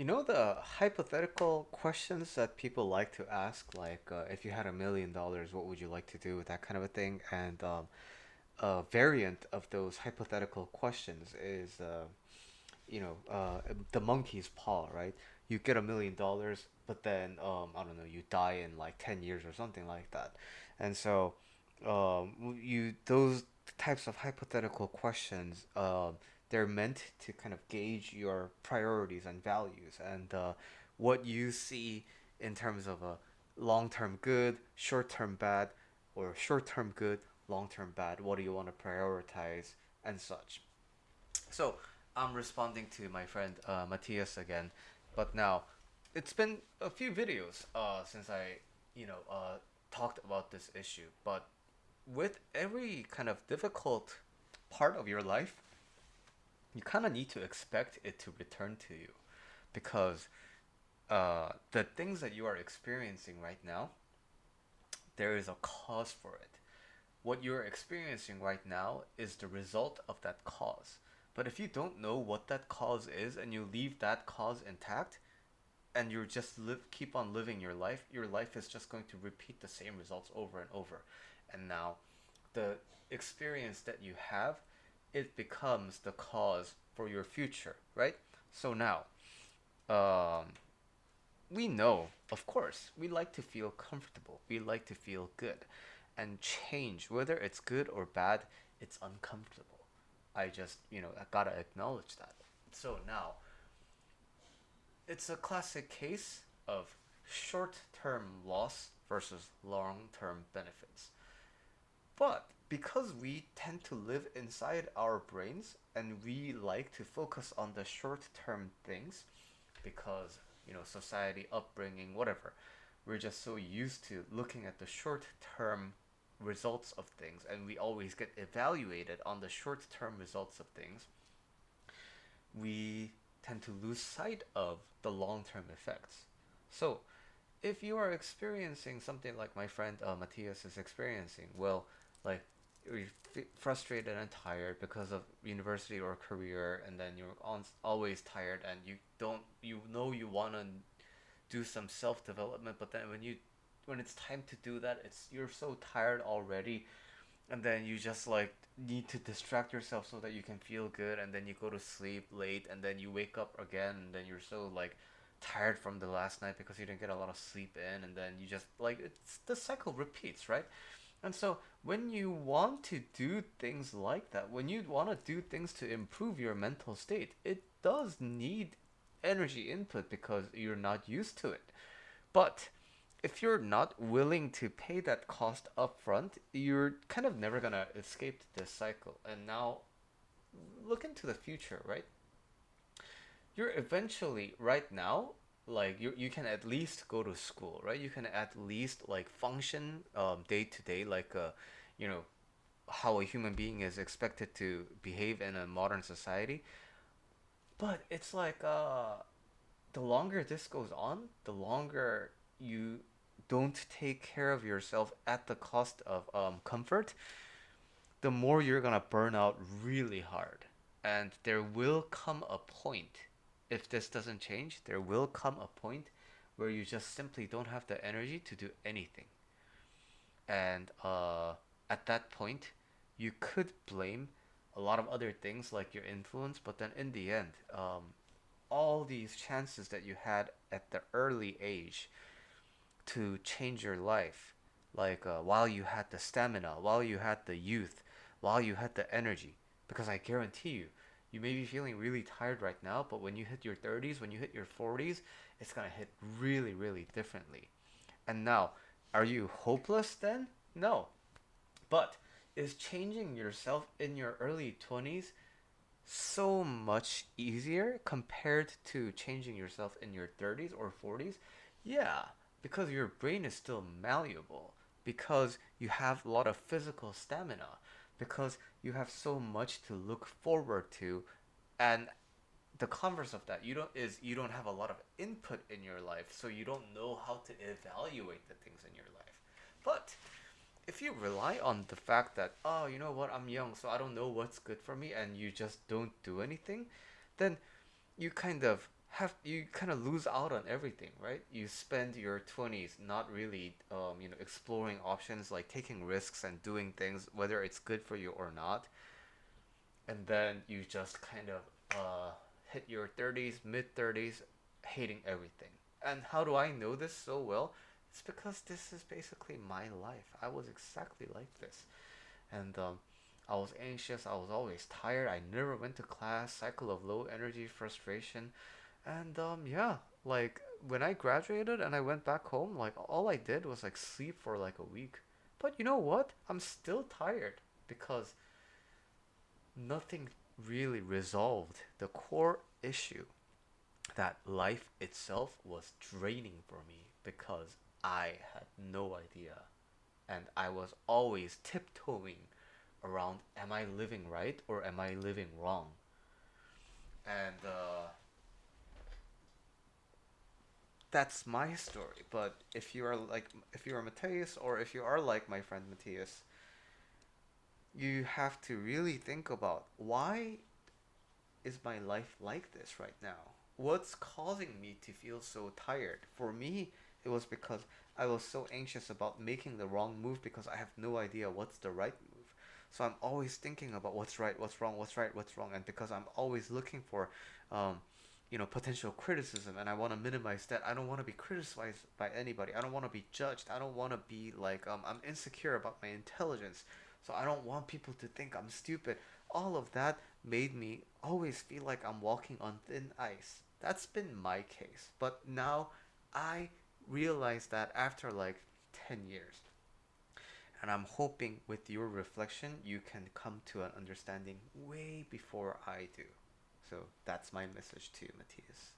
You know the hypothetical questions that people like to ask, like if you had $1 million, what would you like to do? That kind of a thing. And a variant of those hypothetical questions is, the monkey's paw, right? You get $1 million, but then I don't know, you die in like 10 years or something like that. And so, you those types of hypothetical questions, they're meant to kind of gauge your priorities and values and what you see in terms of a long-term good, short-term bad, or short-term good, long-term bad. What do you want to prioritize and such. So I'm responding to my friend Matthias again, but now it's been a few videos since I, talked about this issue. But with every kind of difficult part of your life, you kind of need to expect it to return to you because the things that you are experiencing right now, there is a cause for it. What you're experiencing right now is the result of that cause. But if you don't know what that cause is and you leave that cause intact and you just keep on living your life is just going to repeat the same results over and over. And now the experience that you have, it becomes the cause for your future, right? So now, um, we know, of course, we like to feel comfortable. We like to feel good. And change, whether it's good or bad, it's uncomfortable. I gotta acknowledge that. So now, it's a classic case of short term loss versus long term benefits. But because we tend to live inside our brains and we like to focus on the short term things, because society, upbringing, whatever, we're just so used to looking at the short term results of things, and we always get evaluated on the short term results of things. We tend to lose sight of the long term effects. So if you are experiencing something like my friend Matthias is experiencing, well, like you're frustrated and tired because of university or career, and then you're always tired, and you want to do some self development, but then when it's time to do that, it's you're so tired already, and then you just like need to distract yourself so that you can feel good, and then you go to sleep late, and then you wake up again, and then you're so like tired from the last night because you didn't get a lot of sleep in, and then you just like it's the cycle repeats, right? And so when you want to do things like that, when you want to do things to improve your mental state, it does need energy input because you're not used to it. But if you're not willing to pay that cost up front, you're kind of never gonna escape this cycle. And now look into the future, right? You're eventually right now, like you can at least go to school, right? You can at least like function day to day, like you know how a human being is expected to behave in a modern society. But it's like the longer this goes on, the longer you don't take care of yourself at the cost of comfort, the more you're gonna burn out really hard. And there will come a point, if this doesn't change, there will come a point where you just simply don't have the energy to do anything. And at that point, you could blame a lot of other things like your influence, but then in the end, all these chances that you had at the early age to change your life, like while you had the stamina, while you had the youth, while you had the energy. Because I guarantee you, you may be feeling really tired right now, but when you hit your 30s, when you hit your 40s, it's gonna hit really, really differently. And now, are you hopeless then? No. But is changing yourself in your early 20s so much easier compared to changing yourself in your 30s or 40s? Yeah, because your brain is still malleable, because you have a lot of physical stamina, because you have so much to look forward to, and the converse of that you don't have a lot of input in your life, so you don't know how to evaluate the things in your life. But if you rely on the fact that, oh, you know what, I'm young, so I don't know what's good for me, and you just don't do anything, then you kind of have you kind of lose out on everything, right? You spend your 20s not really exploring options, like taking risks and doing things whether it's good for you or not, and then you just kind of hit your 30s, mid 30s, hating everything. And how do I know this so well? It's because this is basically my life. I was exactly like this. And I was anxious, I was always tired, I never went to class, cycle of low energy, frustration. And yeah, like when I graduated and I went back home, like all I did was like sleep for like a week. But you know what? I'm still tired because nothing really resolved the core issue that life itself was draining for me because I had no idea, and I was always tiptoeing around, am I living right or am I living wrong? And that's my story. But if you are Matthias, or if you are like my friend Matthias, you have to really think about, why is my life like this right now? What's causing me to feel so tired? For me, it was because I was so anxious about making the wrong move because I have no idea what's the right move. So I'm always thinking about what's right, what's wrong, what's right, what's wrong, and because I'm always looking for, um, potential criticism, and I want to minimize that. I don't want to be criticized by anybody. I don't want to be judged. I don't want to be like, I'm insecure about my intelligence, so I don't want people to think I'm stupid. All of that made me always feel like I'm walking on thin ice. That's been my case. But now I realize that after like 10 years. And I'm hoping with your reflection, you can come to an understanding way before I do. So that's my message to you, Matthias.